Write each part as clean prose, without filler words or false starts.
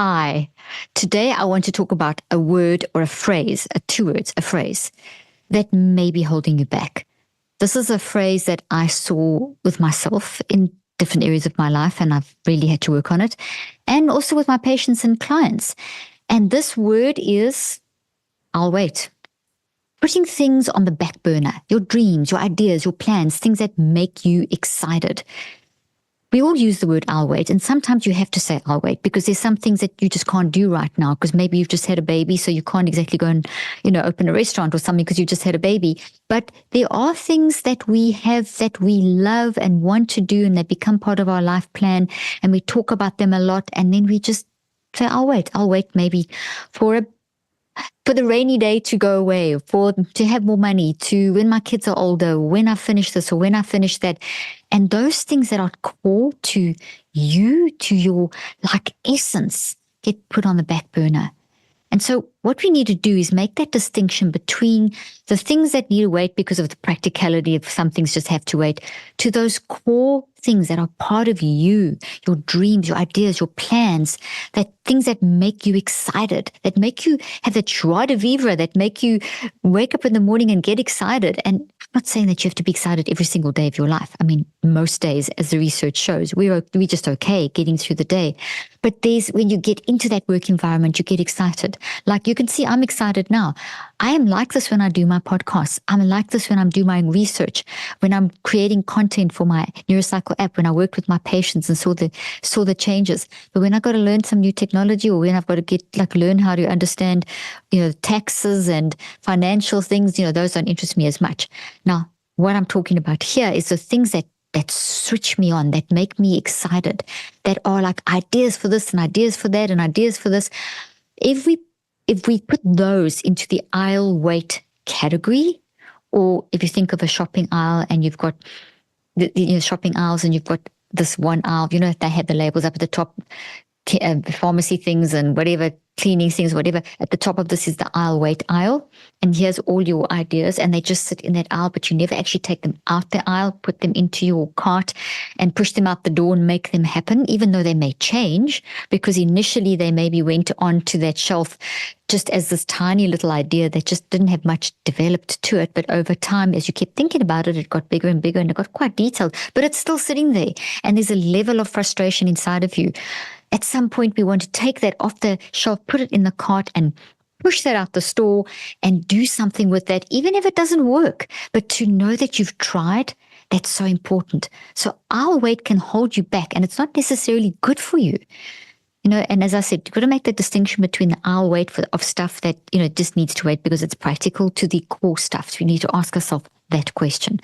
Hi. Today I want to talk about a word or a phrase, two words, a phrase that may be holding you back. This is a phrase that I saw with myself in different areas of my life, and I've really had to work on it, and also with my patients and clients. And this word is, I'll wait. Putting things on the back burner, your dreams, your ideas, your plans, things that make you excited. We all use the word I'll wait, and sometimes you have to say I'll wait because there's some things that you just can't do right now because maybe you've just had a baby, so you can't exactly go and, open a restaurant or something because you just had a baby. But there are things that we have that we love and want to do, and they become part of our life plan, and we talk about them a lot, and then we just say, I'll wait maybe for the rainy day to go away, to have more money, to when my kids are older, when I finish this or when I finish that. And those things that are core to you, to your essence, get put on the back burner. And so what we need to do is make that distinction between the things that need to wait because of the practicality of some things just have to wait, to those core things that are part of you, your dreams, your ideas, your plans, that things that make you excited, that make you have that joie de vivre, that make you wake up in the morning and get excited. And I'm not saying that you have to be excited every single day of your life. I mean, most days, as the research shows, we're just okay getting through the day. But when you get into that work environment, you get excited. Like you can see, I'm excited now. I am like this when I do my podcasts. I'm like this when I'm doing my research, when I'm creating content for my Neurocycle app, when I worked with my patients and saw the changes. But when I got to learn some new technology, or when I've got to learn how to understand, taxes and financial things, those don't interest me as much. Now, what I'm talking about here is the things that switch me on, that make me excited, that are like ideas for this and ideas for that and ideas for this. If we put those into the I'll wait category, or if you think of a shopping aisle and you've got the shopping aisles and you've got this one aisle, they have the labels up at the top, pharmacy things and whatever, cleaning things, whatever. At the top of this is the I'll wait aisle. And here's all your ideas, and they just sit in that aisle, but you never actually take them out the aisle, put them into your cart and push them out the door and make them happen, even though they may change, because initially they maybe went onto that shelf just as this tiny little idea that just didn't have much developed to it. But over time, as you kept thinking about it, it got bigger and bigger and it got quite detailed, but it's still sitting there. And there's a level of frustration inside of you. At some point, we want to take that off the shelf, put it in the cart and push that out the store and do something with that, even if it doesn't work. But to know that you've tried, that's so important. So I'll wait can hold you back, and it's not necessarily good for you. And as I said, you've got to make the distinction between the I'll wait of stuff that, just needs to wait because it's practical, to the core stuff. So we need to ask ourselves that question.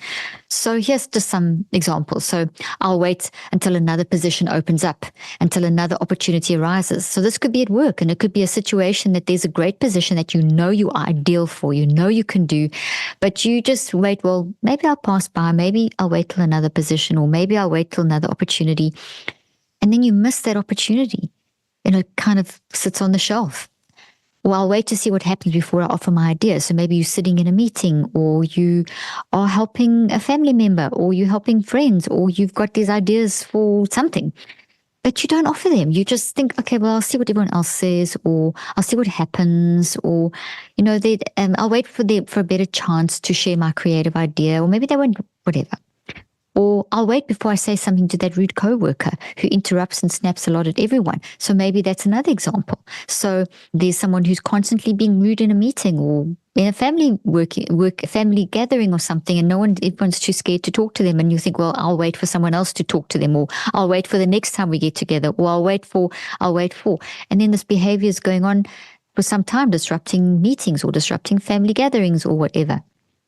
So here's just some examples. So I'll wait until another position opens up, until another opportunity arises. So this could be at work, and it could be a situation that there's a great position that you are ideal for, you can do, but you just wait, well, maybe I'll pass by, maybe I'll wait till another position, or maybe I'll wait till another opportunity. And then you miss that opportunity. It kind of sits on the shelf. Or I'll wait to see what happens before I offer my idea. So maybe you're sitting in a meeting, or you are helping a family member, or you're helping friends, or you've got these ideas for something, but you don't offer them. You just think, okay, well, I'll see what everyone else says, or I'll see what happens, or, I'll wait for a better chance to share my creative idea, or maybe they won't, whatever. Or I'll wait before I say something to that rude coworker who interrupts and snaps a lot at everyone. So maybe that's another example. So there's someone who's constantly being rude in a meeting, or in a family family gathering or something, and everyone's too scared to talk to them. And you think, well, I'll wait for someone else to talk to them, or I'll wait for the next time we get together, or I'll wait for. And then this behavior is going on for some time, disrupting meetings or disrupting family gatherings or whatever.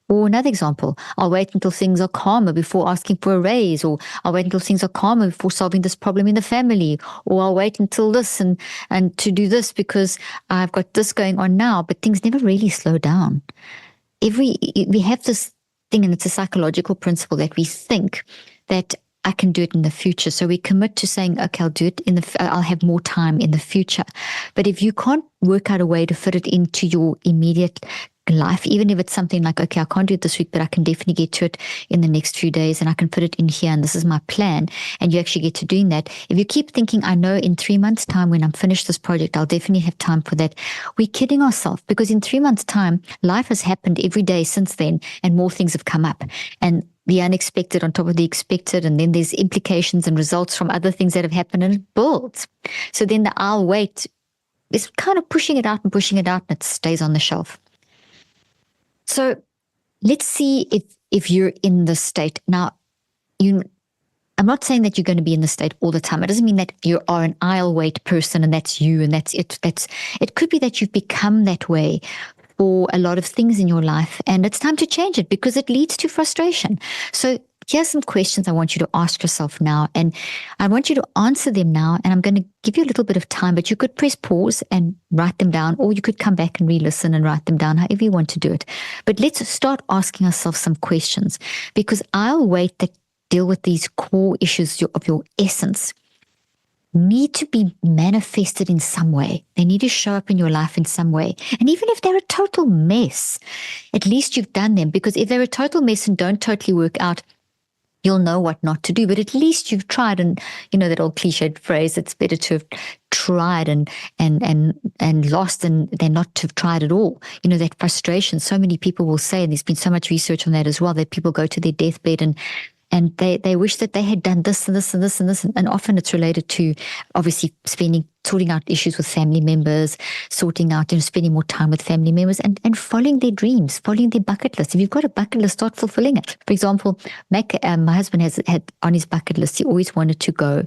Or another example, I'll wait until things are calmer before asking for a raise, or I'll wait until things are calmer before solving this problem in the family, or I'll wait until this and to do this because I've got this going on now, but things never really slow down. We have this thing, and it's a psychological principle, that we think that I can do it in the future. So we commit to saying, okay, I'll do it I'll have more time in the future. But if you can't work out a way to fit it into your immediate life, even if it's something like, okay, I can't do it this week, but I can definitely get to it in the next few days and I can put it in here and this is my plan. And you actually get to doing that. If you keep thinking, I know in 3 months' time when I'm finished this project, I'll definitely have time for that. We're kidding ourselves, because in 3 months' time, life has happened every day since then and more things have come up. And the unexpected on top of the expected, and then there's implications and results from other things that have happened, and it builds. So then the I'll wait is kind of pushing it out, and it stays on the shelf. So let's see if you're in this state. Now, I'm not saying that you're going to be in this state all the time. It doesn't mean that you are an I'll wait person and that's you and that's it. It could be that you've become that way for a lot of things in your life, and it's time to change it because it leads to frustration. So here's some questions I want you to ask yourself now, and I want you to answer them now, and I'm going to give you a little bit of time, but you could press pause and write them down, or you could come back and re-listen and write them down, however you want to do it. But let's start asking ourselves some questions, because I'll wait that deal with these core issues of your essence need to be manifested in some way. They need to show up in your life in some way. And even if they're a total mess, at least you've done them, because if they're a total mess and don't totally work out, you'll know what not to do, but at least you've tried. And you know that old cliched phrase, it's better to have tried and lost than not to have tried at all. You know, that frustration, so many people will say, and there's been so much research on that as well, that people go to their deathbed and they wish that they had done this and this and this and this. And often it's related to obviously sorting out issues with family members, sorting out, spending more time with family members and following their dreams, following their bucket list. If you've got a bucket list, start fulfilling it. For example, my husband had on his bucket list, he always wanted to go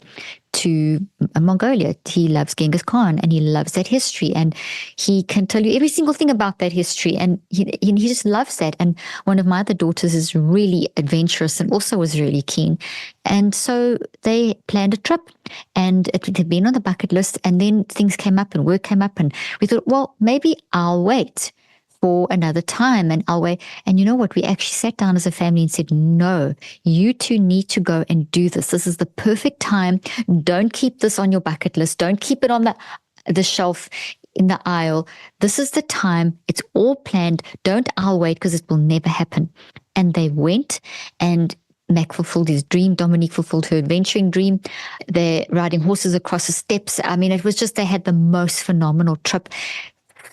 to Mongolia. He loves Genghis Khan and he loves that history, and he can tell you every single thing about that history, and he just loves that. And one of my other daughters is really adventurous and also was really keen, and so they planned a trip, and it had been on the bucket list, and then things came up and work came up, and we thought, well, maybe I'll wait for another time and I'll wait. And you know what? We actually sat down as a family and said, no, you two need to go and do this. This is the perfect time. Don't keep this on your bucket list. Don't keep it on the shelf in the aisle. This is the time. It's all planned. Don't I'll wait, because it will never happen. And they went, and Mac fulfilled his dream. Dominique fulfilled her adventuring dream. They're riding horses across the steppes. I mean, it was just, they had the most phenomenal trip,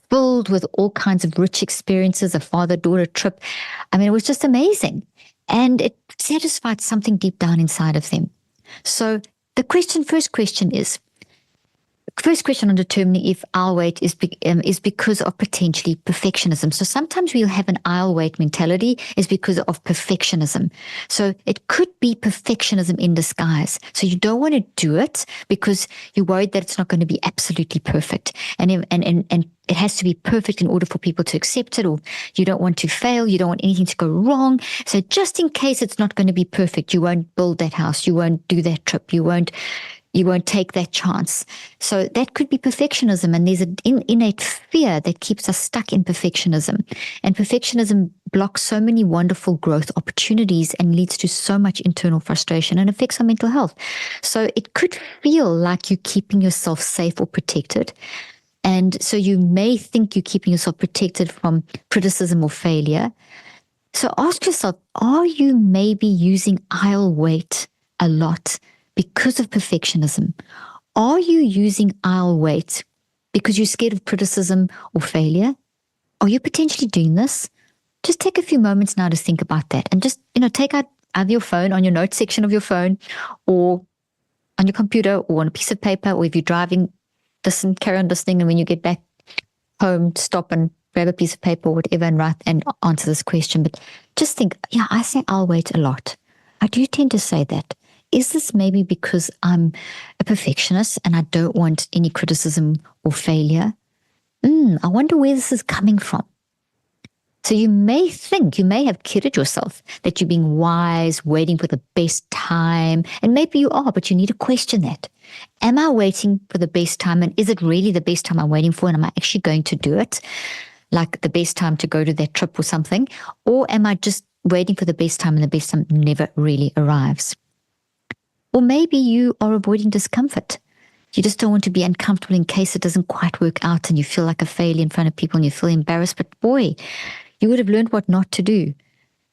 filled with all kinds of rich experiences, a father-daughter trip. I mean, it was just amazing. And it satisfied something deep down inside of them. So the first question on determining if I'll wait is because of potentially perfectionism. So sometimes we'll have an I'll wait mentality is because of perfectionism. So it could be perfectionism in disguise. So you don't want to do it because you're worried that it's not going to be absolutely perfect. And it has to be perfect in order for people to accept it, or you don't want to fail. You don't want anything to go wrong. So just in case it's not going to be perfect, you won't build that house. You won't do that trip. You won't take that chance. So that could be perfectionism. And there's an innate fear that keeps us stuck in perfectionism. And perfectionism blocks so many wonderful growth opportunities and leads to so much internal frustration and affects our mental health. So it could feel like you're keeping yourself safe or protected. And so you may think you're keeping yourself protected from criticism or failure. So ask yourself, are you maybe using I'll wait a lot because of perfectionism? Are you using I'll wait because you're scared of criticism or failure? Are you potentially doing this? Just take a few moments now to think about that, and just, take out either your phone, on your notes section of your phone, or on your computer, or on a piece of paper, or if you're driving, carry on listening, and when you get back home, stop and grab a piece of paper or whatever and write and answer this question. But just think, I say I'll wait a lot. I do tend to say that. Is this maybe because I'm a perfectionist and I don't want any criticism or failure? I wonder where this is coming from. So you may have kidded yourself that you're being wise, waiting for the best time. And maybe you are, but you need to question that. Am I waiting for the best time? And is it really the best time I'm waiting for? And am I actually going to do it? Like the best time to go to that trip or something? Or am I just waiting for the best time and the best time never really arrives? Or maybe you are avoiding discomfort. You just don't want to be uncomfortable in case it doesn't quite work out and you feel like a failure in front of people and you feel embarrassed. But boy, you would have learned what not to do.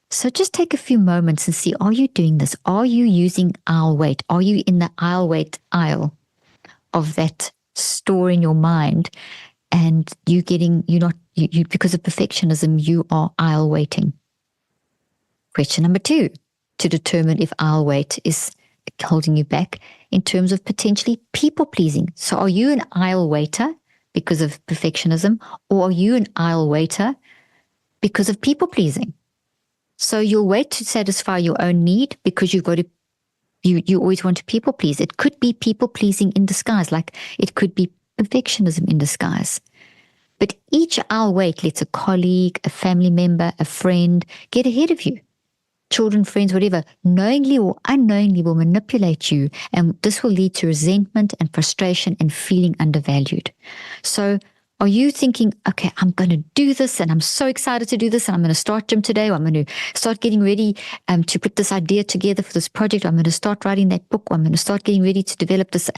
So just take a few moments and see, are you doing this? Are you using I'll wait? Are you in the I'll wait aisle of that store in your mind? And because of perfectionism, you are I'll waiting. Question number 2, to determine if I'll wait is holding you back in terms of potentially people pleasing. So are you an I'll waiter because of perfectionism, or are you an I'll waiter because of people pleasing? So you'll wait to satisfy your own need because you always want to people please. It could be people pleasing in disguise, like it could be perfectionism in disguise. But each I'll wait lets a colleague, a family member, a friend get ahead of you. Children, friends, whatever, knowingly or unknowingly will manipulate you, and this will lead to resentment and frustration and feeling undervalued. So are you thinking, okay, I'm going to do this and I'm so excited to do this and I'm going to start gym today, or I'm going to start getting ready to put this idea together for this project, or I'm going to start writing that book, or I'm going to start getting ready to develop this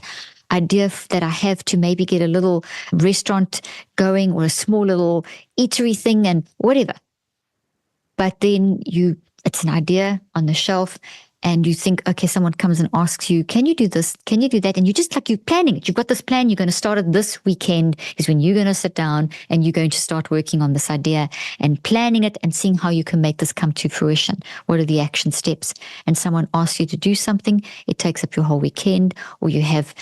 idea that I have to maybe get a little restaurant going or a small little eatery thing and whatever. But then it's an idea on the shelf and you think, okay, someone comes and asks you, can you do this? Can you do that? And you just you're planning it. You've got this plan. You're going to start it this weekend is when you're going to sit down and you're going to start working on this idea and planning it and seeing how you can make this come to fruition. What are the action steps? And someone asks you to do something. It takes up your whole weekend, or you have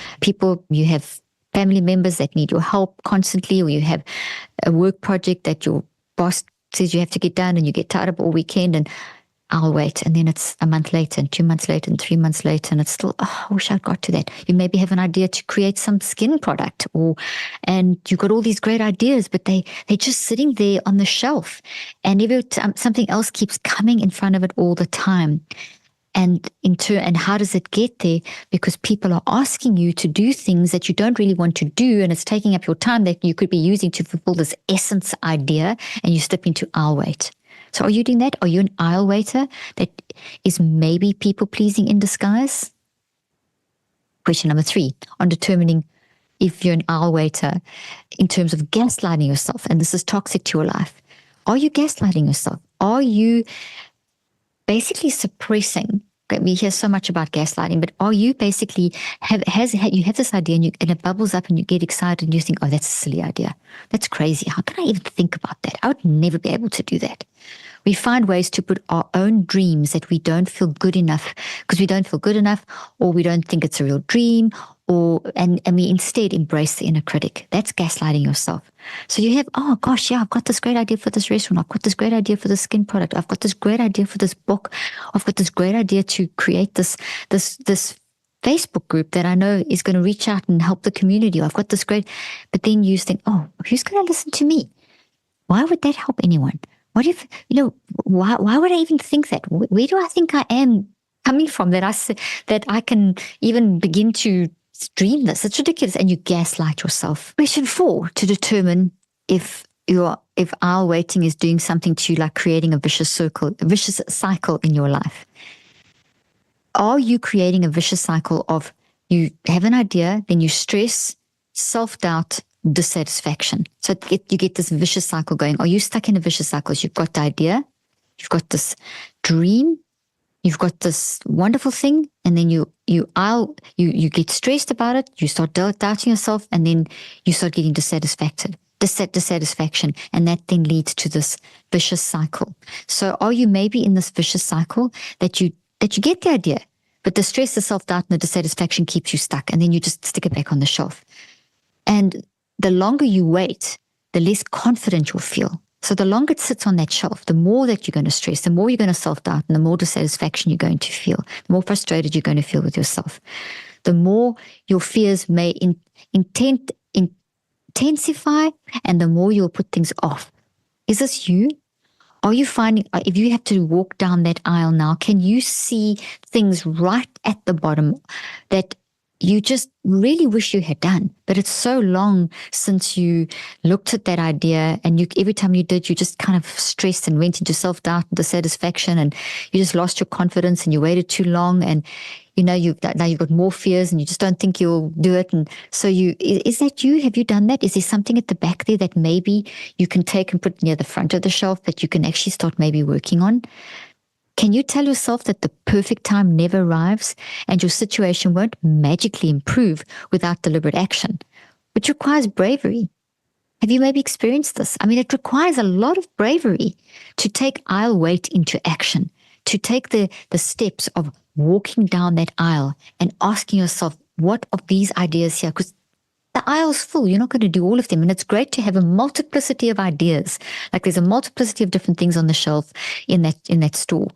family members that need your help constantly, or you have a work project that your boss says you have to get done and you get tied up all weekend, and I'll wait. And then it's a month later and 2 months later and 3 months later, and it's still, I wish I'd got to that. You maybe have an idea to create some skin product, and you've got all these great ideas, but they're just sitting there on the shelf, and something else keeps coming in front of it all the time. And how does it get there? Because people are asking you to do things that you don't really want to do, and it's taking up your time that you could be using to fulfill this essence idea, and you slip into I'll wait. So are you doing that? Are you an I'll waiter that is maybe people-pleasing in disguise? Question number 3, on determining if you're an I'll waiter in terms of gaslighting yourself, and this is toxic to your life. Are you gaslighting yourself? Are you basically suppressing? We hear so much about gaslighting, but are you basically you have this idea and it bubbles up and you get excited and you think, oh, that's a silly idea. That's crazy. How can I even think about that? I would never be able to do that. We find ways to put our own dreams that we don't feel good enough because we don't feel good enough, or we don't think it's a real dream, and we instead embrace the inner critic. That's gaslighting yourself. So you have, oh gosh, yeah, I've got this great idea for this restaurant. I've got this great idea for this skin product. I've got this great idea for this book. I've got this great idea to create this Facebook group that I know is going to reach out and help the community. I've got this great, but then you think, oh, who's going to listen to me? Why would that help anyone? What if, why would I even think that? Where do I think I am coming from that I can even begin to dream this? It's ridiculous. And you gaslight yourself. Question 4, to determine if I'll waiting is doing something to you, like creating a vicious cycle in your life. Are you creating a vicious cycle of you have an idea, then you stress, self-doubt, dissatisfaction? So you get this vicious cycle going. Are you stuck in a vicious cycle? You've got the idea, you've got this dream, you've got this wonderful thing, and then you get stressed about it, you start doubting yourself, and then you start getting dissatisfaction, and that then leads to this vicious cycle. So are you maybe in this vicious cycle that you get the idea, but the stress, the self-doubt, and the dissatisfaction keeps you stuck, and then you just stick it back on the shelf. And the longer you wait, the less confident you'll feel. So the longer it sits on that shelf, the more that you're going to stress, the more you're going to self-doubt, and the more dissatisfaction you're going to feel, the more frustrated you're going to feel with yourself. The more your fears may intensify, and the more you'll put things off. Is this you? Are you finding, if you have to walk down that aisle now, can you see things right at the bottom that you just really wish you had done. But it's so long since you looked at that idea, and every time you did, you just kind of stressed and went into self-doubt and dissatisfaction, and you just lost your confidence, and you waited too long, and now you've got more fears, and you just don't think you'll do it. And so is that you? Have you done that? Is there something at the back there that maybe you can take and put near the front of the shelf that you can actually start maybe working on? Can you tell yourself that the perfect time never arrives and your situation won't magically improve without deliberate action, which requires bravery? Have you maybe experienced this? I mean, it requires a lot of bravery to take aisle weight into action, to take the steps of walking down that aisle and asking yourself, what of these ideas here? Because the aisle's full. You're not going to do all of them. And it's great to have a multiplicity of ideas. Like there's a multiplicity of different things on the shelf in that store.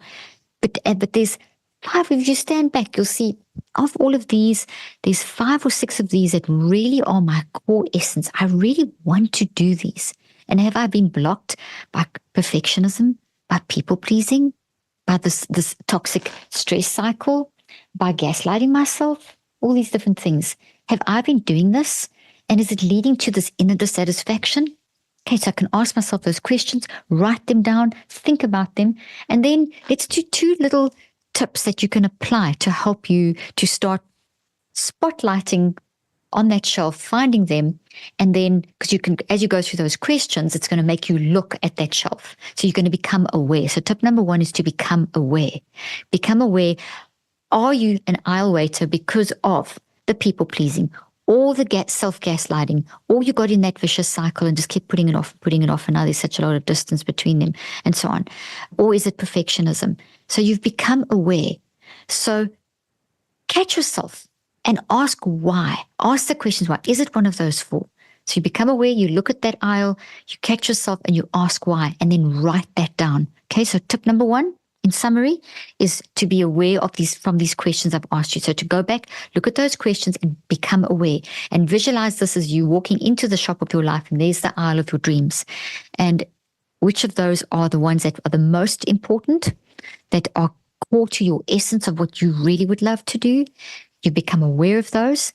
But there's 5. If you stand back, you'll see of all of these, there's 5 or 6 of these that really are my core essence. I really want to do these. And have I been blocked by perfectionism, by people pleasing, by this toxic stress cycle, by gaslighting myself, all these different things? Have I been doing this? And is it leading to this inner dissatisfaction? Okay, so I can ask myself those questions, write them down, think about them, and then let's do 2 little tips that you can apply to help you to start spotlighting on that shelf, finding them, and then, because you can, as you go through those questions, it's going to make you look at that shelf. So you're going to become aware. So tip number 1 is to become aware. Become aware. Are you an aisle waiter because of the people pleasing, or the self-gaslighting, or you got in that vicious cycle and just kept putting it off, and now there's such a lot of distance between them, and so on? Or is it perfectionism? So you've become aware. So catch yourself and ask why. Ask the questions why. Is it one of those 4? So you become aware, you look at that aisle, you catch yourself, and you ask why, and then write that down. Okay, so tip number 1, in summary, is to be aware of these questions I've asked you. So to go back, look at those questions and become aware, and visualize this as you walking into the shop of your life, and there's the aisle of your dreams. And which of those are the ones that are the most important, that are core to your essence of what you really would love to do? You become aware of those.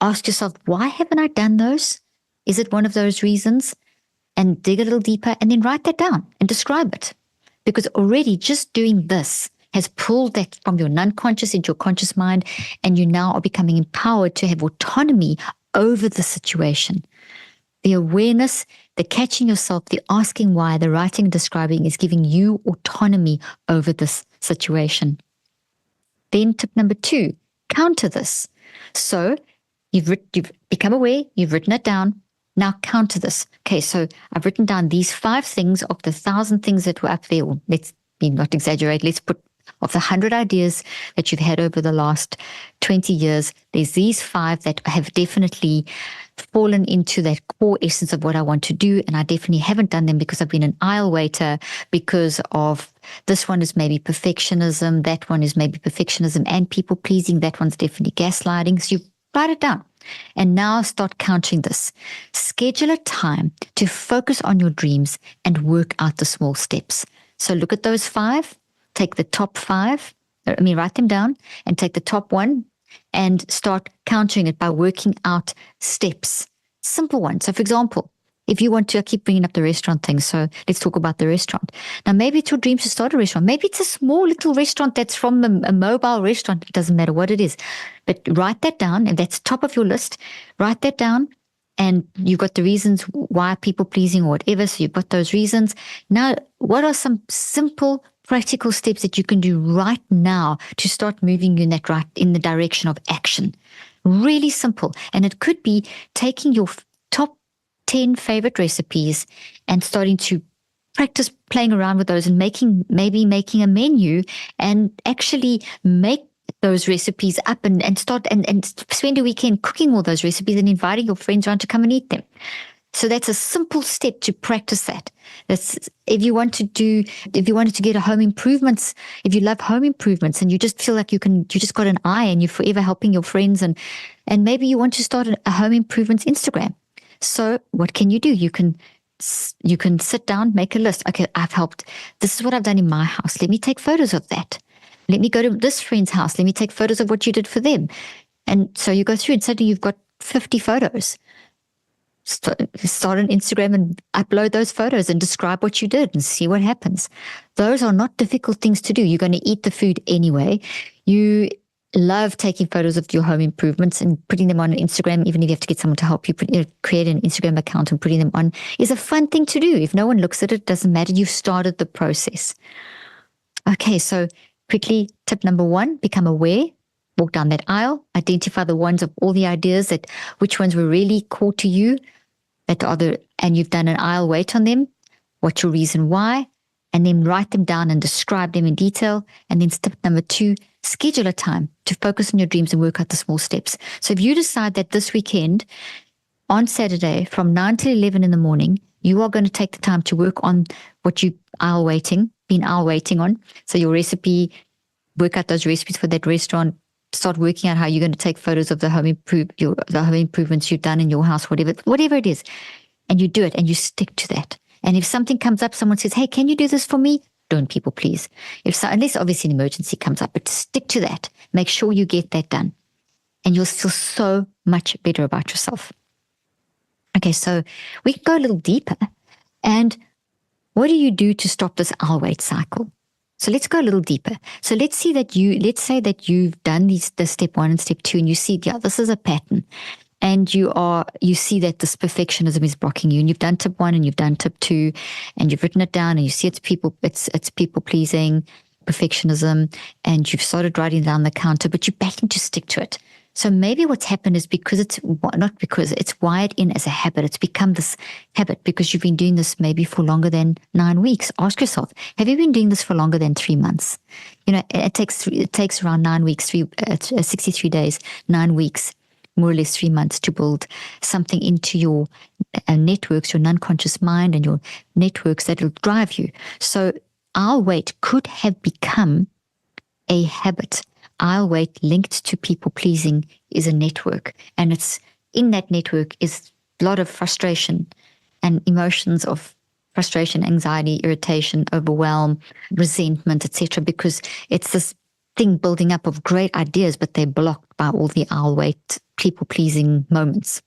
Ask yourself, why haven't I done those? Is it one of those reasons? And dig a little deeper, and then write that down and describe it. Because already just doing this has pulled that from your non-conscious into your conscious mind, and you now are becoming empowered to have autonomy over the situation. The awareness, the catching yourself, the asking why, the writing and describing is giving you autonomy over this situation. Then tip number 2, counter this. So you've become aware, you've written it down. Now counter this. Okay, so I've written down these 5 things of the 1,000 things that were up there. Or let's not exaggerate. Let's put of the 100 ideas that you've had over the last 20 years, there's these 5 that have definitely fallen into that core essence of what I want to do. And I definitely haven't done them because I've been an aisle waiter, because of this one is maybe perfectionism, that one is maybe perfectionism and people pleasing, that one's definitely gaslighting. So you write it down. And now start countering this. Schedule a time to focus on your dreams and work out the small steps. So look at those 5, take the top 5, write them down, and take the top 1 and start countering it by working out steps. Simple ones. So for example, if you want to, I keep bringing up the restaurant thing, so let's talk about the restaurant. Now, maybe it's your dream to start a restaurant. Maybe it's a small little restaurant that's from a mobile restaurant. It doesn't matter what it is. But write that down, and that's top of your list. Write that down, and you've got the reasons why people pleasing or whatever, so you've got those reasons. Now, what are some simple, practical steps that you can do right now to start moving you in the direction of action? Really simple. And it could be taking your top 10 favorite recipes and starting to practice playing around with those, and maybe making a menu and actually make those recipes up and start and spend a weekend cooking all those recipes and inviting your friends around to come and eat them. So that's a simple step to practice that. If you wanted to get a home improvements, if you love home improvements and you just feel like you just got an eye and you're forever helping your friends, and maybe you want to start a home improvements Instagram. So what can you do? You can sit down, make a list. Okay, I've helped. This is what I've done in my house. Let me take photos of that. Let me go to this friend's house. Let me take photos of what you did for them. And so you go through and suddenly you've got 50 photos. Start on Instagram and upload those photos and describe what you did and see what happens. Those are not difficult things to do. You're going to eat the food anyway. You love taking photos of your home improvements and putting them on Instagram, even if you have to get someone to help you create an Instagram account and putting them on is a fun thing to do. If no one looks at it, it doesn't matter. You've started the process. Okay, so quickly, tip number 1, become aware. Walk down that aisle, identify the ones of all the ideas which ones were really core to you, and you've done an aisle wait on them. What's your reason why? And then write them down and describe them in detail. And then step number 2, schedule a time to focus on your dreams and work out the small steps. So if you decide that this weekend, on Saturday, from 9 till 11 in the morning, you are going to take the time to work on what you've been aisle waiting on. So your recipe, work out those recipes for that restaurant, start working out how you're going to take photos of the home improvements you've done in your house, whatever it is. And you do it and you stick to that. And if something comes up, someone says, hey, can you do this for me? Don't people please. Unless obviously an emergency comes up, but stick to that. Make sure you get that done. And you'll feel so much better about yourself. Okay, so we can go a little deeper. And what do you do to stop this aisle wait cycle? So let's go a little deeper. So let's say that you've done the step 1 and step 2, and you see, yeah, this is a pattern. And you see that this perfectionism is blocking you, and you've done tip 1 and you've done tip 2, and you've written it down, and you see it's people pleasing, perfectionism, and you've started writing down the counter, but you're backing to stick to it. So maybe what's happened is it's wired in as a habit. It's become this habit because you've been doing this maybe for longer than 9 weeks. Ask yourself, have you been doing this for longer than 3 months? It takes around 9 weeks, 63 days, 9 weeks, more or less 3 months to build something into your networks, your non-conscious mind and your networks that will drive you. So our weight could have become a habit. I'll wait linked to people pleasing is a network. And it's in that network is a lot of frustration and emotions of frustration, anxiety, irritation, overwhelm, resentment, etc. Because it's this thing building up of great ideas, but they're blocked by all the I'll wait people pleasing moments.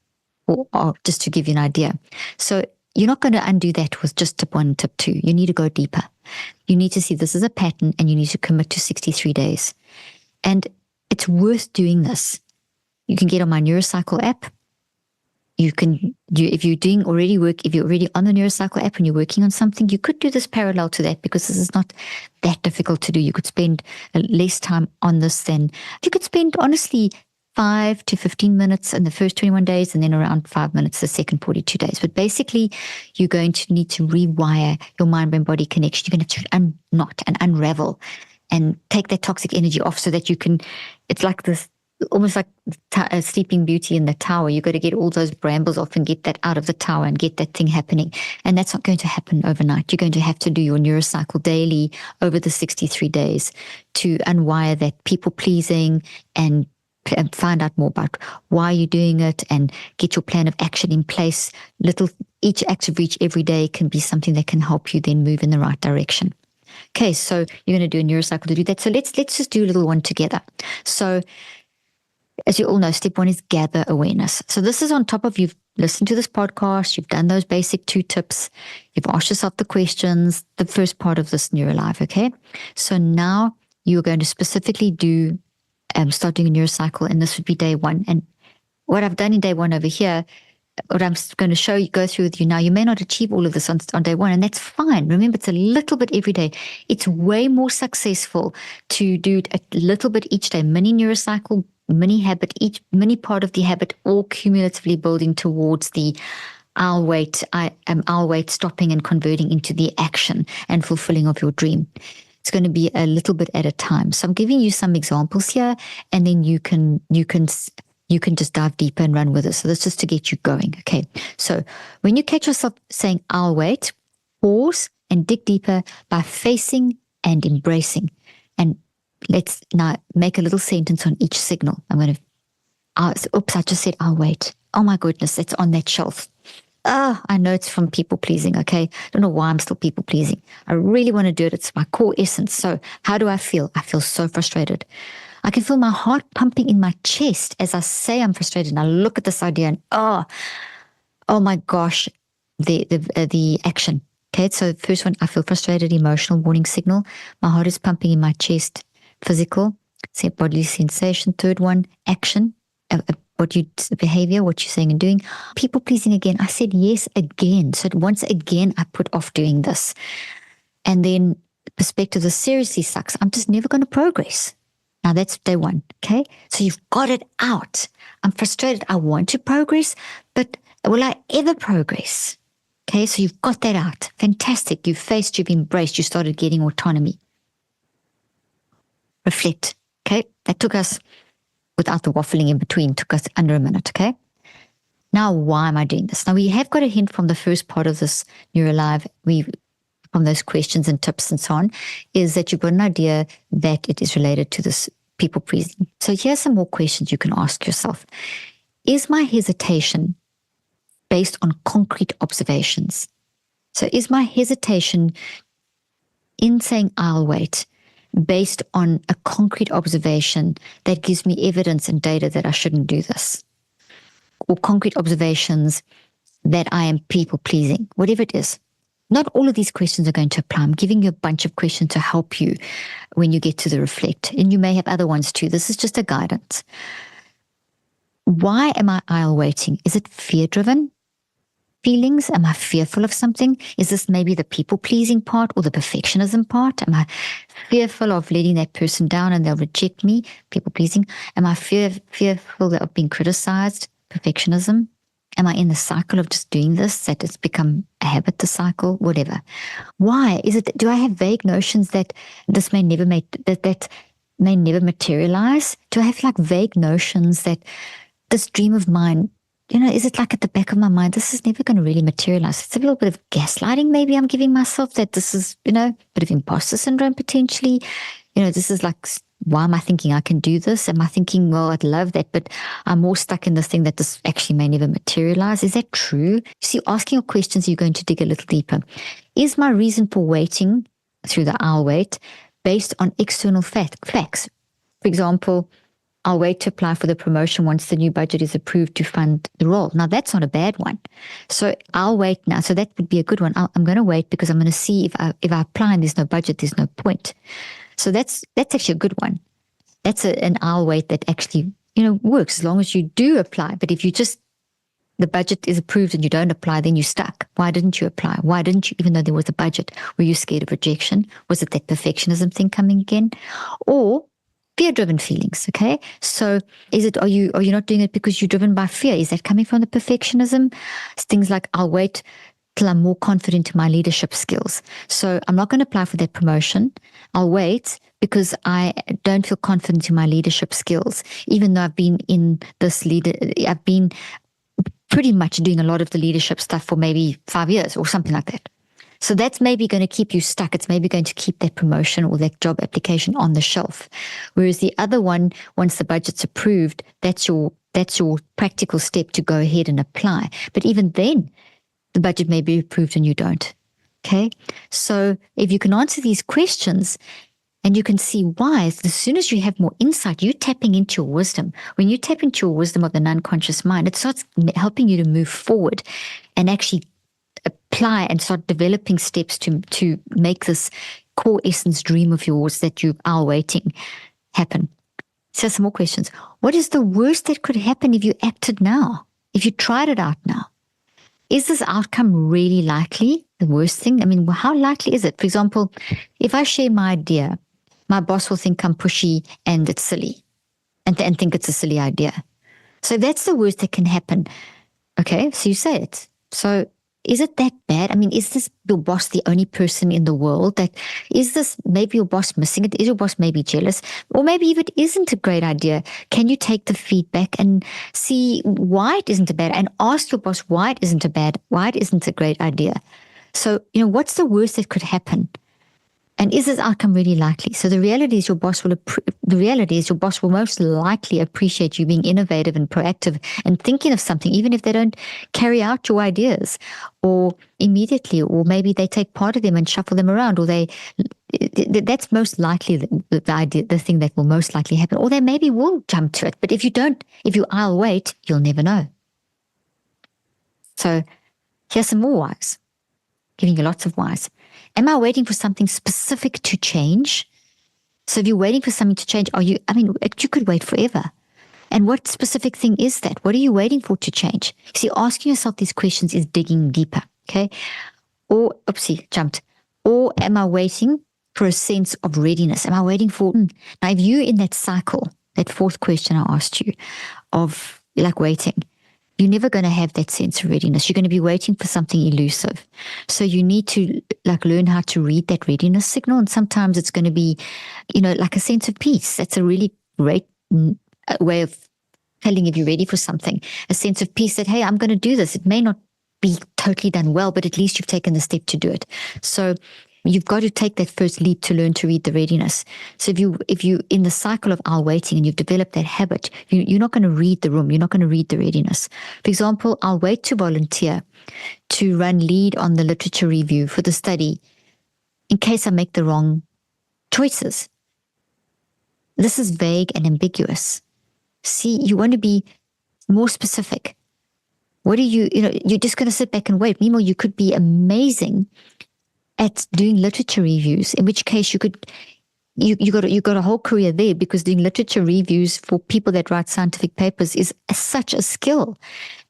Or just to give you an idea. So you're not going to undo that with just tip 1 and tip 2. You need to go deeper. You need to see this is a pattern and you need to commit to 63 days. And it's worth doing this. You can get on my Neurocycle app. If you're doing already work, if you're already on the Neurocycle app and you're working on something, you could do this parallel to that because this is not that difficult to do. You could spend less time on this than you could spend, honestly, 5 to 15 minutes in the first 21 days and then around 5 minutes the second 42 days. But basically, you're going to need to rewire your mind-brain-body connection. You're going to have to unknot and unravel and take that toxic energy off so that you can, it's like this, almost like a sleeping beauty in the tower. You've got to get all those brambles off and get that out of the tower and get that thing happening. And that's not going to happen overnight. You're going to have to do your Neurocycle daily over the 63 days to unwire that people pleasing and find out more about why you're doing it and get your plan of action in place. Each act of reach every day can be something that can help you then move in the right direction. Okay, so you're going to do a Neurocycle to do that. So let's just do a little one together. So as you all know, step 1 is gather awareness. So this is on top of you've listened to this podcast, you've done those basic 2 tips, you've asked yourself the questions, the first part of this NeuroLife, okay? So now you're going to specifically start doing a Neurocycle, and this would be day 1. And what I've done in day 1 over here, what I'm going to go through with you now, you may not achieve all of this on day 1, and that's fine. Remember, it's a little bit every day. It's way more successful to do a little bit each day. Mini Neurocycle, mini habit, each mini part of the habit, all cumulatively building towards the I'll wait stopping and converting into the action and fulfilling of your dream. It's going to be a little bit at a time. So I'm giving you some examples here, and then you can just dive deeper and run with it. So that's just to get you going. Okay. So when you catch yourself saying, I'll wait, pause and dig deeper by facing and embracing. And let's now make a little sentence on each signal. I just said, I'll wait. Oh my goodness, it's on that shelf. I know it's from people pleasing. Okay. I don't know why I'm still people pleasing. I really want to do it. It's my core essence. So how do I feel? I feel so frustrated. I can feel my heart pumping in my chest as I say I'm frustrated and I look at this idea and oh my gosh, the action. Okay, so the first one, I feel frustrated, emotional warning signal. My heart is pumping in my chest, physical, say bodily sensation. Third one, action, behavior, what you're saying and doing. People pleasing again. I said yes again. So once again, I put off doing this. And then perspective, this seriously sucks. I'm just never going to progress. Now that's day one. Okay. So you've got it out. I'm frustrated. I want to progress, but will I ever progress? Okay. So you've got that out. Fantastic. You've faced, you've embraced, you started getting autonomy. Reflect. Okay. That took us, without the waffling in between, took us under a minute. Okay. Now, why am I doing this? Now we have got a hint from the first part of this NeuroLive. From those questions and tips and so on, is that you've got an idea that it is related to this people pleasing. So here's some more questions you can ask yourself. Is my hesitation based on concrete observations? So is my hesitation in saying I'll wait based on a concrete observation that gives me evidence and data that I shouldn't do this? Or concrete observations that I am people pleasing, whatever it is. Not all of these questions are going to apply. I'm giving you a bunch of questions to help you when you get to the reflect. And you may have other ones too. This is just a guidance. Why am I waiting? Is it fear-driven feelings? Am I fearful of something? Is this maybe the people-pleasing part or the perfectionism part? Am I fearful of letting that person down and they'll reject me? People-pleasing. Am I fearful of being criticized? Perfectionism. Am I in the cycle of just doing this, that it's become a habit, the cycle, whatever? Why? Do I have vague notions that this may never that may never materialize? Do I have like vague notions that this dream of mine, is it like at the back of my mind, this is never going to really materialize? It's a little bit of gaslighting maybe I'm giving myself, that this is, a bit of imposter syndrome potentially. This is like, why am I thinking I can do this? Am I thinking, well, I'd love that, but I'm more stuck in this thing that this actually may never materialize? Is that true? You see, asking your questions, you're going to dig a little deeper. Is my reason for waiting through the I'll wait based on external facts? For example, I'll wait to apply for the promotion once the new budget is approved to fund the role. Now, that's not a bad one. So I'll wait now. So that would be a good one. I'm going to wait because I'm going to see if I apply and there's no budget, there's no point. So that's actually a good one. That's an I'll wait that actually, works as long as you do apply. But if the budget is approved and you don't apply, then you're stuck. Why didn't you apply? Why didn't you, even though there was a budget? Were you scared of rejection? Was it that perfectionism thing coming again? Or fear-driven feelings, okay? So are you not doing it because you're driven by fear? Is that coming from the perfectionism? It's things like, I'll wait till I'm more confident in my leadership skills. So I'm not going to apply for that promotion. I'll wait because I don't feel confident in my leadership skills, even though I've been I've been pretty much doing a lot of the leadership stuff for maybe 5 years or something like that. So that's maybe going to keep you stuck. It's maybe going to keep that promotion or that job application on the shelf. Whereas the other one, once the budget's approved, that's your practical step to go ahead and apply. But even then, the budget may be approved and you don't. Okay? So if you can answer these questions and you can see why, as soon as you have more insight, you're tapping into your wisdom. When you tap into your wisdom of the unconscious mind, it starts helping you to move forward and actually apply and start developing steps to make this core essence dream of yours that you are waiting happen. So some more questions. What is the worst that could happen if you acted now? If you tried it out now? Is this outcome really likely? The worst thing? I mean, how likely is it? For example, if I share my idea, my boss will think I'm pushy and it's silly and think it's a silly idea. So that's the worst that can happen. Okay, so you say it. So is it that bad? I mean, is this your boss the only person in the world is this maybe your boss missing it? Is your boss maybe jealous? Or maybe if it isn't a great idea, can you take the feedback and see why it isn't a bad, and ask your boss why it isn't a great idea? So, what's the worst that could happen? And is this outcome really likely? So the reality is your boss will most likely appreciate you being innovative and proactive and thinking of something, even if they don't carry out your ideas or immediately, or maybe they take part of them and shuffle them around, or that's most likely the thing that will most likely happen. Or they maybe will jump to it. But if I'll wait, you'll never know. So here's some more whys, giving you lots of whys. Am I waiting for something specific to change? So if you're waiting for something to change, you could wait forever. And what specific thing is that? What are you waiting for to change? See, asking yourself these questions is digging deeper, okay? Or, jumped. Or am I waiting for a sense of readiness? Am I waiting for... Now, if you're in that cycle, that fourth question I asked you, of like waiting, you're never going to have that sense of readiness. You're going to be waiting for something elusive. So you need to learn how to read that readiness signal. And sometimes it's going to be, like a sense of peace. That's a really great way of telling if you're ready for something. A sense of peace that, hey, I'm going to do this. It may not be totally done well, but at least you've taken the step to do it. So you've got to take that first leap to learn to read the readiness. So if you in the cycle of I'll waiting and you've developed that habit, you're not going to read the room. You're not going to read the readiness. For example, I'll wait to volunteer to run lead on the literature review for the study in case I make the wrong choices. This is vague and ambiguous. See, you want to be more specific. What are you're just going to sit back and wait. Meanwhile, you could be amazing at doing literature reviews, in which case you got a whole career there, because doing literature reviews for people that write scientific papers is such a skill.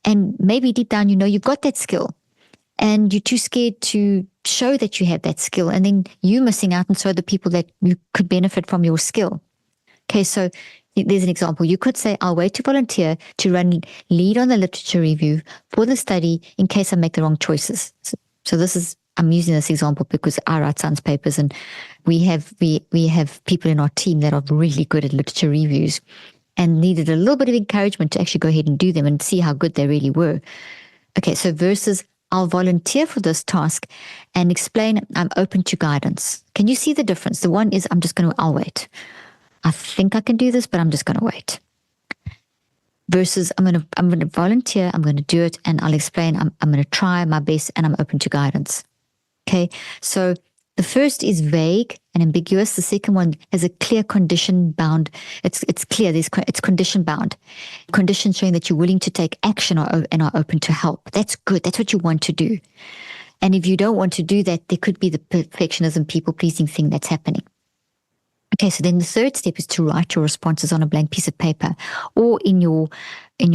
And maybe deep down, you've got that skill and you're too scared to show that you have that skill. And then you're missing out, and so are the people that you could benefit from your skill. Okay, so there's an example. You could say, I'll wait to volunteer to run lead on the literature review for the study in case I make the wrong choices. So I'm using this example because I write science papers, and we have people in our team that are really good at literature reviews and needed a little bit of encouragement to actually go ahead and do them and see how good they really were. Okay, so versus I'll volunteer for this task and explain I'm open to guidance. Can you see the difference? The one is I'll wait. I think I can do this, but I'm just going to wait. Versus I'm going to volunteer, I'm going to do it, and I'll explain I'm going to try my best and I'm open to guidance. Okay, so the first is vague and ambiguous. The second one has a clear condition bound. It's clear. It's condition bound. Conditions showing that you're willing to take action and are open to help. That's good. That's what you want to do. And if you don't want to do that, there could be the perfectionism, people-pleasing thing that's happening. Okay, so then the third step is to write your responses on a blank piece of paper or in your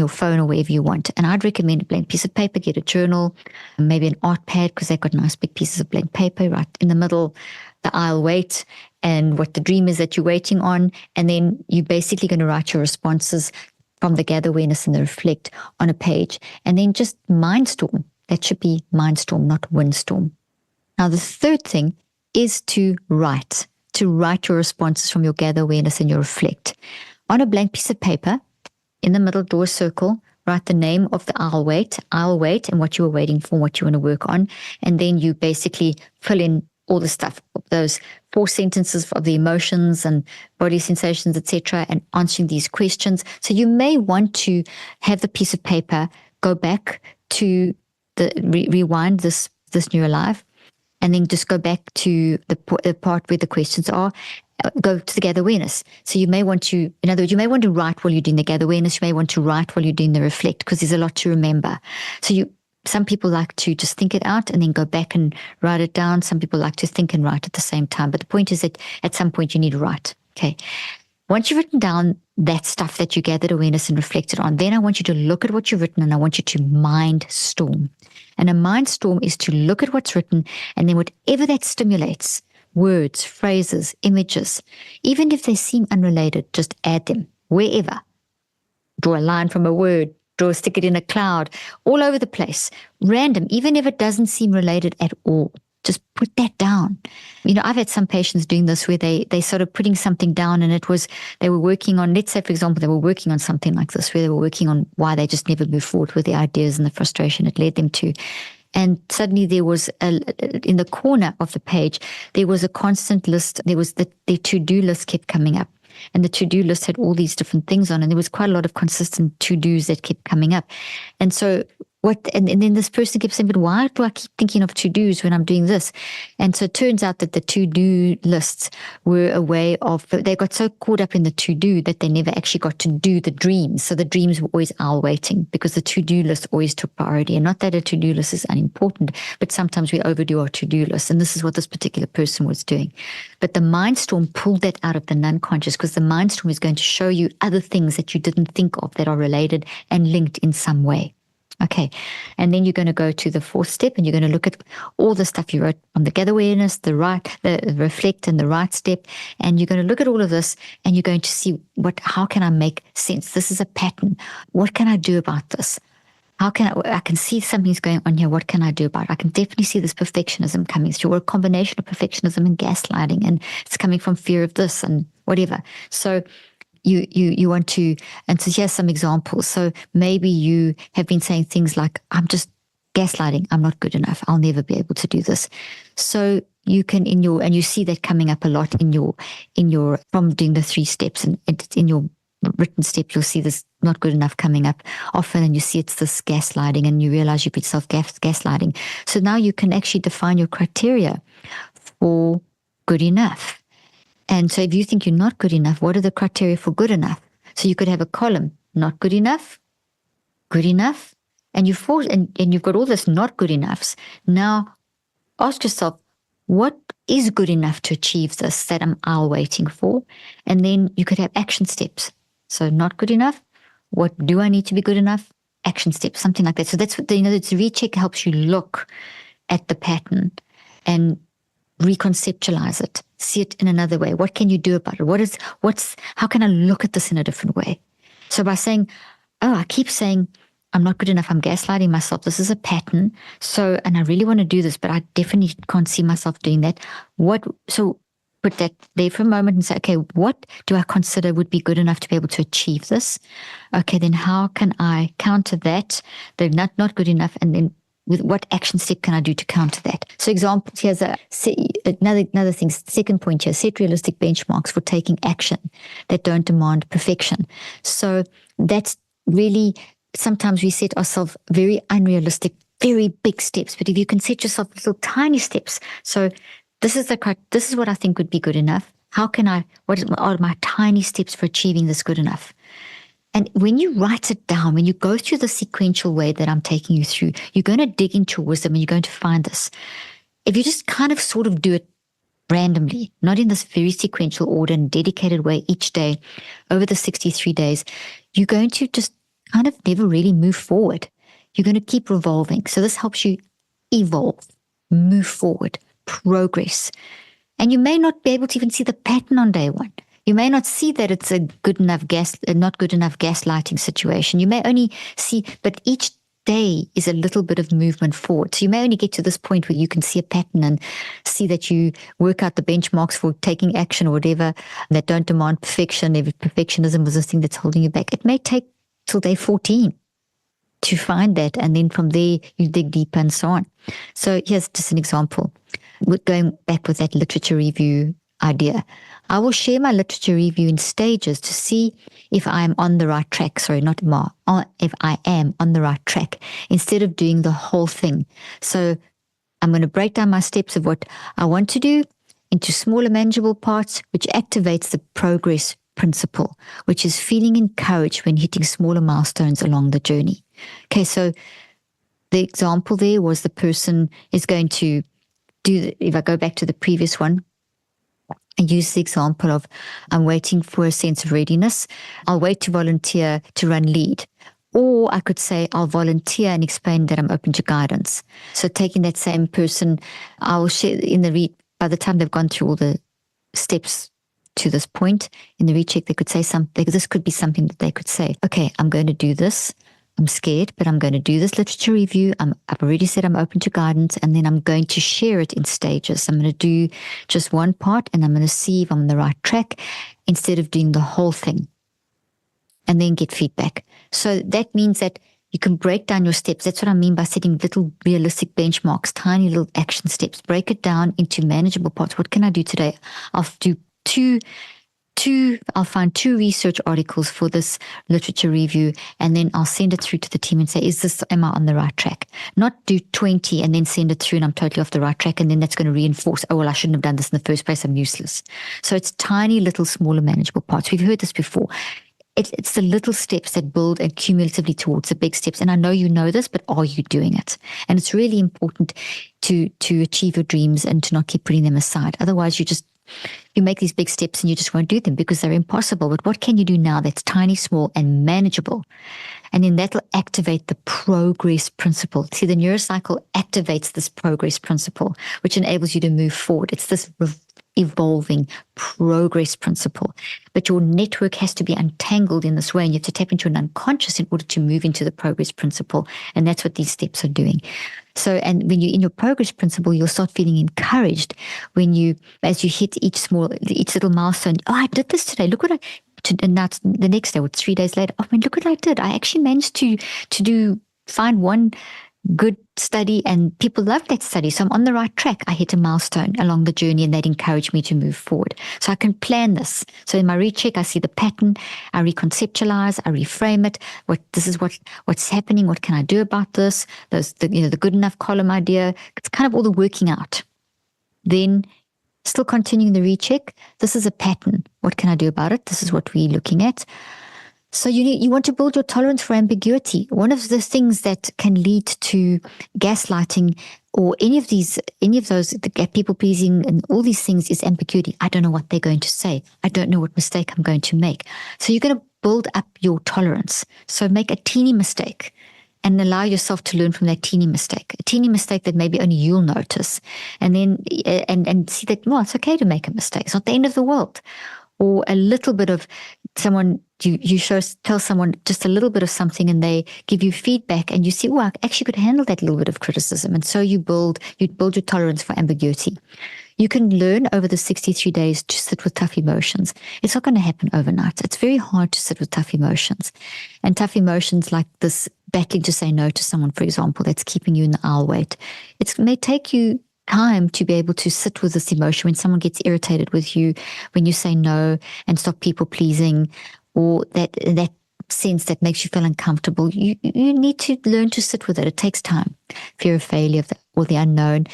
phone or wherever you want. And I'd recommend a blank piece of paper, get a journal, maybe an art pad, because they've got nice big pieces of blank paper, right in the middle, the I'll wait and what the dream is that you're waiting on. And then you're basically going to write your responses from the gather awareness and the reflect on a page. And then just mindstorm. That should be mindstorm, not windstorm. Now, the third thing is to write your responses from your gather awareness and your reflect. On a blank piece of paper, in the middle, draw a circle, write the name of the I'll wait, and what you were waiting for, what you want to work on. And then you basically fill in all the stuff, those 4 sentences of the emotions and body sensations, etc., and answering these questions. So you may want to have the piece of paper, go back to rewind this neural life, and then just go back to the part where the questions are, go to the gather awareness. So you may want to, in other words, you may want to write while you're doing the gather awareness. You may want to write while you're doing the reflect, because there's a lot to remember. So some people like to just think it out and then go back and write it down. Some people like to think and write at the same time. But the point is that at some point you need to write. Okay. Once you've written down that stuff that you gathered awareness and reflected on, then I want you to look at what you've written and I want you to mindstorm. And a mindstorm is to look at what's written, and then whatever that stimulates, words, phrases, images, even if they seem unrelated, just add them wherever. Draw a line from a word, stick it in a cloud, all over the place, random, even if it doesn't seem related at all. Just put that down. I've had some patients doing this where they started putting something down, and they were working on, let's say, for example, they were working on something like this, where they were working on why they just never moved forward with the ideas and the frustration it led them to. And suddenly there was in the corner of the page, there was a constant list. There was the to-do list kept coming up. And the to-do list had all these different things on, and there was quite a lot of consistent to-dos that kept coming up. And so and then this person kept saying, but why do I keep thinking of to-dos when I'm doing this? And so it turns out that the to-do lists were a way of, they got so caught up in the to-do that they never actually got to do the dreams. So the dreams were always hour waiting because the to-do list always took priority. And not that a to-do list is unimportant, but sometimes we overdo our to-do list. And this is what this particular person was doing. But the Mindstorm pulled that out of the non-conscious, because the Mindstorm is going to show you other things that you didn't think of that are related and linked in some way. Okay. And then you're going to go to the fourth step, and you're going to look at all the stuff you wrote on the gather awareness, the reflect, and the right step. And you're going to look at all of this, and you're going to see how can I make sense? This is a pattern. What can I do about this? How can I can see something's going on here. What can I do about it? I can definitely see this perfectionism coming through, or a combination of perfectionism and gaslighting, and it's coming from fear of this and whatever. So you want to, and so here's some examples. So maybe you have been saying things like, I'm just gaslighting. I'm not good enough. I'll never be able to do this. So you can and you see that coming up a lot in your, from doing the 3 steps, and it's in your written step, you'll see this not good enough coming up often, and you see it's this gaslighting, and you realize you've been gaslighting. So now you can actually define your criteria for good enough. And so if you think you're not good enough, what are the criteria for good enough? So you could have a column, not good enough, and you've got all this not good enoughs. Now ask yourself, what is good enough to achieve this that I'm waiting for? And then you could have action steps. So not good enough, what do I need to be good enough? Action steps, something like that. So that's what it's recheck helps you look at the pattern and reconceptualize it, see it in another way. What can you do about it? How can I look at this in a different way? So by saying, I keep saying, I'm not good enough, I'm gaslighting myself, this is a pattern. So, and I really want to do this, but I definitely can't see myself doing that. So put that there for a moment and say, okay, what do I consider would be good enough to be able to achieve this? Okay, then how can I counter that? They're not good enough, and then with what action step can I do to counter that? So examples, here's another thing, second point here, set realistic benchmarks for taking action that don't demand perfection. So that's really, sometimes we set ourselves very unrealistic, very big steps, but if you can set yourself little tiny steps. So this is what I think would be good enough. What are my tiny steps for achieving this good enough? And when you write it down, when you go through the sequential way that I'm taking you through, you're going to dig into your wisdom and you're going to find this. If you just kind of sort of do it randomly, not in this very sequential order and dedicated way each day over the 63 days, you're going to just kind of never really move forward. You're going to keep revolving. So this helps you evolve, move forward, progress. And you may not be able to even see the pattern on day one. You may not see that it's a not good enough gaslighting situation. You may only see, but each day is a little bit of movement forward. So you may only get to this point where you can see a pattern and see that you work out the benchmarks for taking action or whatever that don't demand perfection. If perfectionism was the thing that's holding you back, it may take till day 14 to find that. And then from there, you dig deeper and so on. So here's just an example. We're going back with that literature review idea. I will share my literature review in stages to see if I am on the right track. If I am on the right track, instead of doing the whole thing. So I'm going to break down my steps of what I want to do into smaller, manageable parts, which activates the progress principle, which is feeling encouraged when hitting smaller milestones along the journey. Okay, so the example there was the person is going to if I go back to the previous one, I use the example of I'm waiting for a sense of readiness. I'll wait to volunteer to run lead. Or I could say I'll volunteer and explain that I'm open to guidance. So taking that same person, I will share by the time they've gone through all the steps to this point in the recheck, they could say something. This could be something that they could say, okay, I'm going to do this. I'm scared, but I'm going to do this literature review. I've already said I'm open to guidance, and then I'm going to share it in stages. I'm going to do just one part, and I'm going to see if I'm on the right track instead of doing the whole thing, and then get feedback. So that means that You can break down your steps. That's what I mean by setting little realistic benchmarks, tiny little action steps. Break it down into manageable parts. What can I do today? I'll do I'll find 2 research articles for this literature review, and then I'll send it through to the team and say, am I on the right track? Not do 20 and then send it through and I'm totally off the right track. And then that's going to reinforce, oh, well, I shouldn't have done this in the first place. I'm useless. So it's tiny, little, smaller, manageable parts. We've heard this before. It's the little steps that build and cumulatively towards the big steps. And I know you know this, but are you doing it? And it's really important to achieve your dreams and to not keep putting them aside. Otherwise, you make these big steps and you just won't do them because they're impossible. But what can you do now that's tiny, small, and manageable? And then that'll activate the progress principle. See, the neurocycle activates this progress principle, which enables you to move forward. It's this evolving progress principle. But your network has to be untangled in this way, and you have to tap into an unconscious in order to move into the progress principle. And that's what these steps are doing. So, and when you're in your progress principle, you'll start feeling encouraged as you hit each little milestone. Oh, I did this today. Look what and now it's the next day or 3 days later. Oh, look what I did. I actually managed to find one good study and people loved that study. So I'm on the right track. I hit a milestone along the journey and that encouraged me to move forward. So I can plan this. So in my recheck, I see the pattern, I reconceptualize, I reframe it. This is what's happening. What can I do about this? The good enough column idea. It's kind of all the working out. Then still continuing the recheck. This is a pattern. What can I do about it? This is what we're looking at. So you want to build your tolerance for ambiguity. One of the things that can lead to gaslighting or any of those, the people pleasing and all these things is ambiguity. I don't know what they're going to say. I don't know what mistake I'm going to make. So you're going to build up your tolerance. So make a teeny mistake and allow yourself to learn from that teeny mistake. A teeny mistake that maybe only you'll notice. And then and see that, well, it's okay to make a mistake. It's not the end of the world. Or a little bit of someone, tell someone just a little bit of something and they give you feedback and you see, I actually could handle that little bit of criticism. And so you build your tolerance for ambiguity. You can learn over the 63 days to sit with tough emotions. It's not going to happen overnight. It's very hard to sit with tough emotions. And tough emotions like this battling to say no to someone, for example, that's keeping you in the aisle wait. It may take you time to be able to sit with this emotion when someone gets irritated with you, when you say no and stop people pleasing, or that sense that makes you feel uncomfortable. You need to learn to sit with it. It takes time. Fear of failure or the unknown.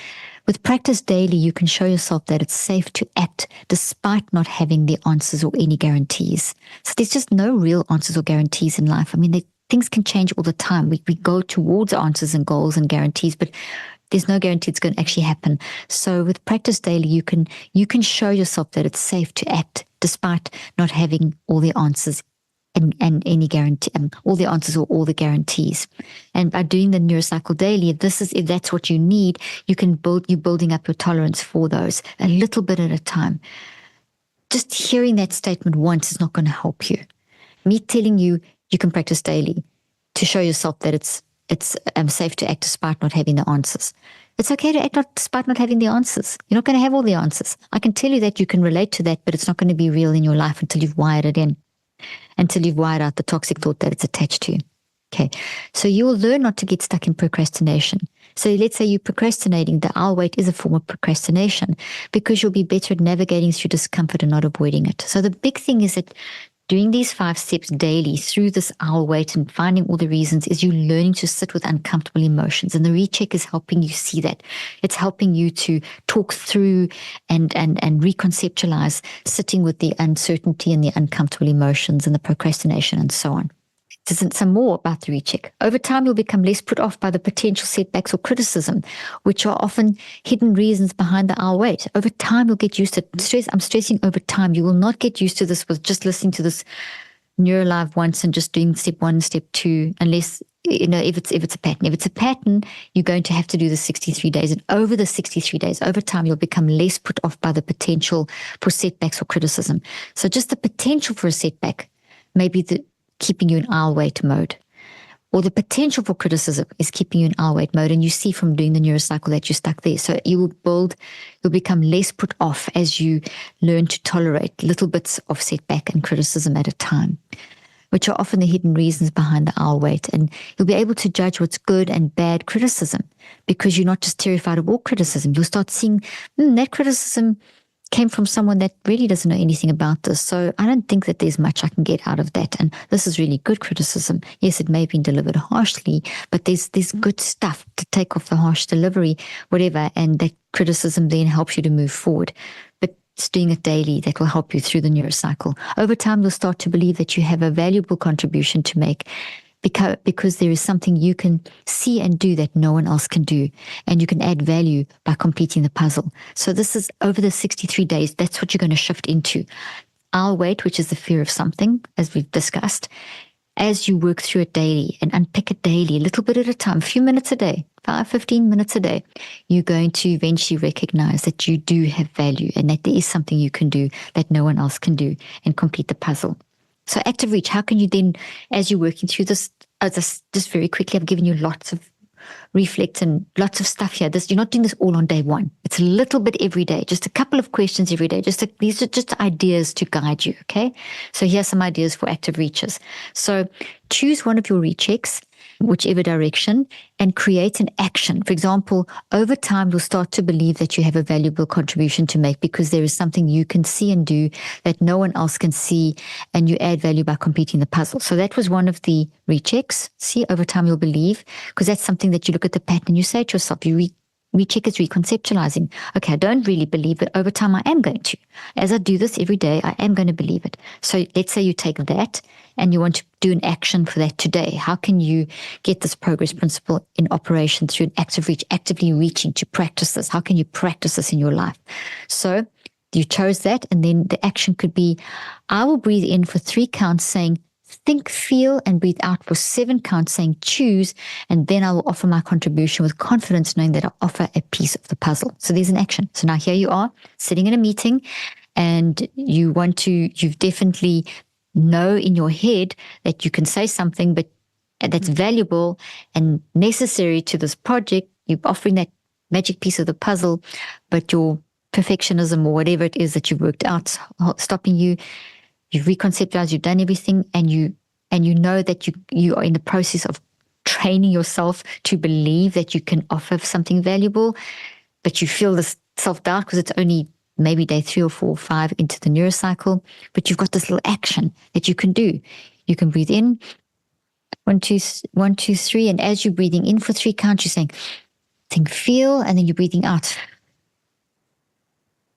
With practice daily, you can show yourself that it's safe to act despite not having the answers or any guarantees. So there's just no real answers or guarantees in life. I mean, things can change all the time. We go towards answers and goals and guarantees, but there's no guarantee it's going to actually happen. So with practice daily, you can show yourself that it's safe to act despite not having all the answers and any guarantee, all the answers or all the guarantees. And by doing the neurocycle daily, if that's what you need, you're building up your tolerance for those a little bit at a time. Just hearing that statement once is not going to help you. Me telling you can practice daily to show yourself that it's safe to act despite not having the answers. It's okay to act despite not having the answers. You're not going to have all the answers. I can tell you that you can relate to that, but it's not going to be real in your life until you've wired it in, until you've wired out the toxic thought that it's attached to you. Okay, so you will learn not to get stuck in procrastination. So let's say you're procrastinating. The I'll wait is a form of procrastination because you'll be better at navigating through discomfort and not avoiding it. So the big thing is that doing these 5 steps daily through this I'll wait and finding all the reasons is you learning to sit with uncomfortable emotions. And the recheck is helping you see that. It's helping you to talk through and reconceptualize sitting with the uncertainty and the uncomfortable emotions and the procrastination and so on. There's some more about the recheck. Over time, you'll become less put off by the potential setbacks or criticism, which are often hidden reasons behind the I'll wait. Over time, you'll get used to it. I'm stressing over time. You will not get used to this with just listening to this NeuroLive once and just doing step 1, step 2, unless, if it's a pattern. If it's a pattern, you're going to have to do the 63 days. And over the 63 days, over time, you'll become less put off by the potential for setbacks or criticism. So just the potential for a setback may be keeping you in I'll wait mode. Or the potential for criticism is keeping you in I'll wait mode. And you see from doing the neurocycle that you're stuck there. So you'll become less put off as you learn to tolerate little bits of setback and criticism at a time. which are often the hidden reasons behind the owl weight. And you'll be able to judge what's good and bad criticism because you're not just terrified of all criticism. You'll start seeing that criticism came from someone that really doesn't know anything about this. So I don't think that there's much I can get out of that. And this is really good criticism. Yes, it may have been delivered harshly, but there's good stuff to take off the harsh delivery, whatever. And that criticism then helps you to move forward. But it's doing it daily that will help you through the neurocycle. Over time, you'll start to believe that you have a valuable contribution to make because there is something you can see and do that no one else can do. And you can add value by completing the puzzle. So this is over the 63 days, that's what you're going to shift into. I'll wait, which is the fear of something, as we've discussed. As you work through it daily and unpick it daily, a little bit at a time, a few minutes a day, 15 minutes a day, you're going to eventually recognize that you do have value and that there is something you can do that no one else can do and complete the puzzle. So active reach, how can you then, as you're working through this, just very quickly, I've given you lots of reflect and lots of stuff here. You're not doing this all on day one. It's a little bit every day, just a couple of questions every day. These are just ideas to guide you, okay? So here's some ideas for active reaches. So choose one of your rechecks, whichever direction, and create an action. For example, over time, you'll start to believe that you have a valuable contribution to make because there is something you can see and do that no one else can see, and you add value by completing the puzzle. So that was one of the rechecks. See, over time, you'll believe, because that's something that you look at the pattern and you say to yourself, recheck is reconceptualizing. Okay, I don't really believe it. Over time, I am going to. As I do this every day, I am going to believe it. So let's say you take that and you want to do an action for that today. How can you get this progress principle in operation through an active reach, actively reaching to practice this? How can you practice this in your life? So you chose that, and then the action could be, I will breathe in for 3 counts saying, think, feel, and breathe out for 7 counts saying choose, and then I will offer my contribution with confidence knowing that I offer a piece of the puzzle. So there's an action. So now here you are sitting in a meeting and you've definitely know in your head that you can say something but that's valuable and necessary to this project. You're offering that magic piece of the puzzle, but your perfectionism or whatever it is that you've worked out stopping you. You've reconceptualized, you've done everything, and you know that you are in the process of training yourself to believe that you can offer something valuable, but you feel this self-doubt because it's only maybe day 3 or 4 or 5 into the neurocycle, but you've got this little action that you can do. You can breathe in, 1, 2, 3, and as you're breathing in for 3 counts, you're saying, think, feel, and then you're breathing out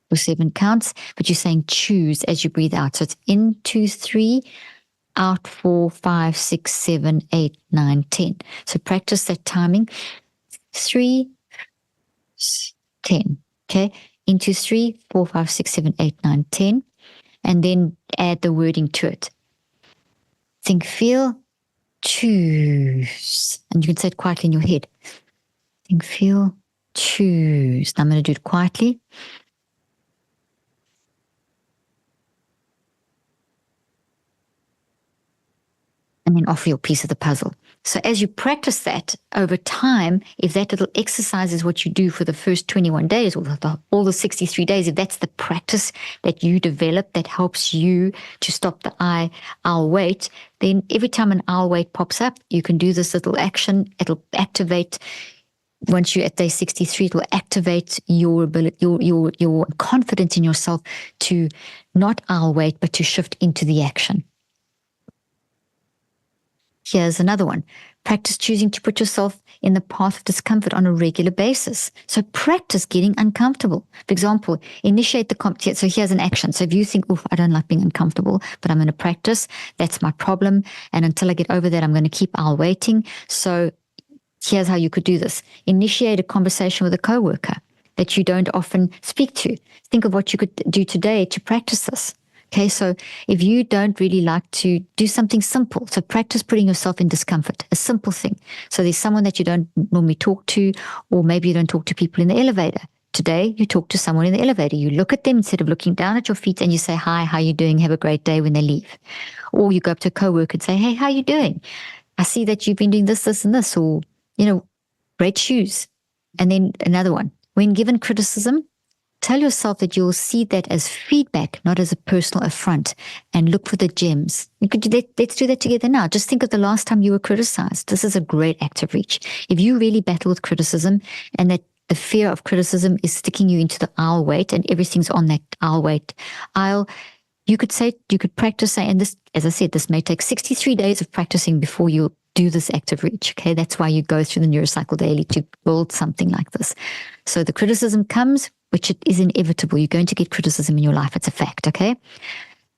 for 7 counts, but you're saying choose as you breathe out. So it's in 2, 3, out 4, 5, 6, 7, 8, 9, 10. So practice that timing. 3, 10. Okay. Into 3, 4, 5, 6, 7, 8, 9, 10. And then add the wording to it. Think, feel, choose. And you can say it quietly in your head. Think, feel, choose. Now I'm going to do it quietly. And then offer your piece of the puzzle. So as you practice that over time, if that little exercise is what you do for the first 21 days or all the 63 days, if that's the practice that you develop that helps you to stop the I'll wait, then every time an I'll wait pops up, you can do this little action. It'll activate, once you're at day 63, it will activate your ability, your confidence in yourself to not I'll wait, but to shift into the action. Here's another one. Practice choosing to put yourself in the path of discomfort on a regular basis. So practice getting uncomfortable. For example, initiate the So here's an action. So if you think, I don't like being uncomfortable, but I'm going to practice, that's my problem. And until I get over that, I'm going to keep waiting. So here's how you could do this. Initiate a conversation with a coworker that you don't often speak to. Think of what you could do today to practice this. Okay, so if you don't really like to do something simple, so practice putting yourself in discomfort, a simple thing. So there's someone that you don't normally talk to, or maybe you don't talk to people in the elevator. Today, you talk to someone in the elevator. You look at them instead of looking down at your feet and you say, hi, how you doing? Have a great day when they leave. Or you go up to a coworker and say, hey, how you doing? I see that you've been doing this, this, and this, or, great shoes. And then another one. When given criticism, Tell yourself that you'll see that as feedback, not as a personal affront, and look for the gems. Let's do that together now. Just think of the last time you were criticized. This is a great active reach. If you really battle with criticism and that the fear of criticism is sticking you into the aisle weight and everything's on that aisle weight aisle, you could practice saying, and this, as I said, this may take 63 days of practicing before you do this active reach. Okay. That's why you go through the neurocycle daily to build something like this. So the criticism comes, which it is inevitable. You're going to get criticism in your life. It's a fact. Okay.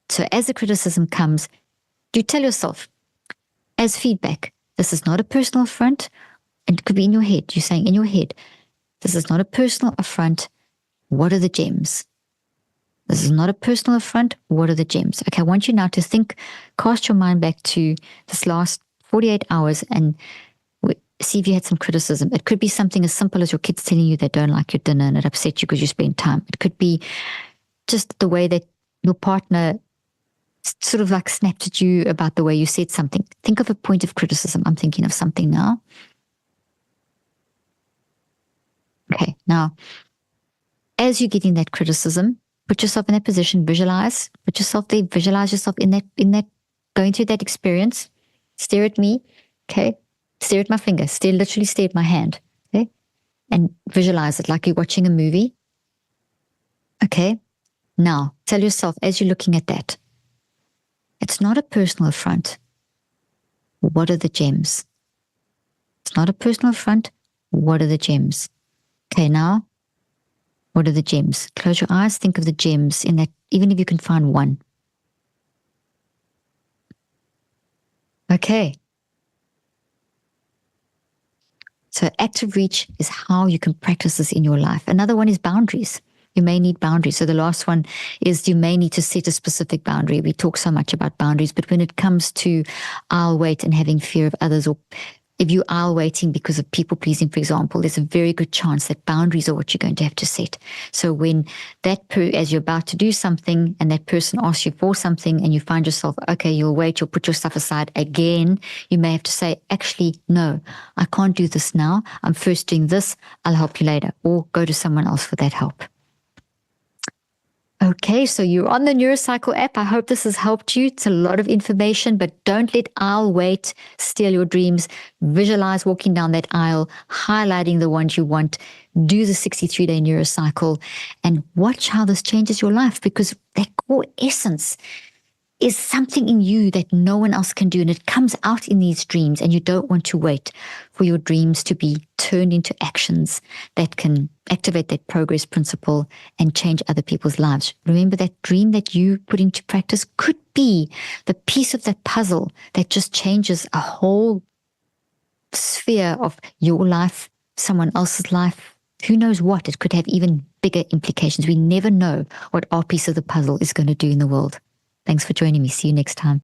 So as the criticism comes, you tell yourself as feedback, this is not a personal affront. And it could be in your head. You're saying in your head, this is not a personal affront. What are the gems? This is not a personal affront. What are the gems? Okay, I want you now to think, cast your mind back to this last 48 hours and see if you had some criticism. It could be something as simple as your kids telling you they don't like your dinner and it upset you because you spend time. It could be just the way that your partner sort of like snapped at you about the way you said something. Think of a point of criticism. I'm thinking of something now. Okay, now, as you're getting that criticism, put yourself in that position, visualize, put yourself there, visualize yourself in that, going through that experience. Stare at me, okay? Stare at my finger, literally stare at my hand, okay? And visualize it like you're watching a movie, okay? Now, tell yourself as you're looking at that, it's not a personal affront. What are the gems? It's not a personal affront. What are the gems? Okay, now, what are the gems? Close your eyes, think of the gems in that, even if you can find one. Okay. So active reach is how you can practice this in your life. Another one is boundaries. You may need boundaries. So the last one is you may need to set a specific boundary. We talk so much about boundaries, but when it comes to aisle wait and having fear of others, or if you are waiting because of people pleasing, for example, there's a very good chance that boundaries are what you're going to have to set. So when as you're about to do something and that person asks you for something and you find yourself, okay, you'll wait, you'll put your stuff aside again, you may have to say, actually, no, I can't do this now. I'm first doing this. I'll help you later, or go to someone else for that help. Okay, so you're on the Neurocycle app. I hope this has helped you. It's a lot of information, but don't let aisle wait steal your dreams. Visualize walking down that aisle, highlighting the ones you want. Do the 63-day Neurocycle and watch how this changes your life, because that core essence is something in you that no one else can do. And it comes out in these dreams, and you don't want to wait for your dreams to be turned into actions that can activate that progress principle and change other people's lives. Remember, that dream that you put into practice could be the piece of that puzzle that just changes a whole sphere of your life, someone else's life. Who knows what? It could have even bigger implications. We never know what our piece of the puzzle is going to do in the world. Thanks for joining me. See you next time.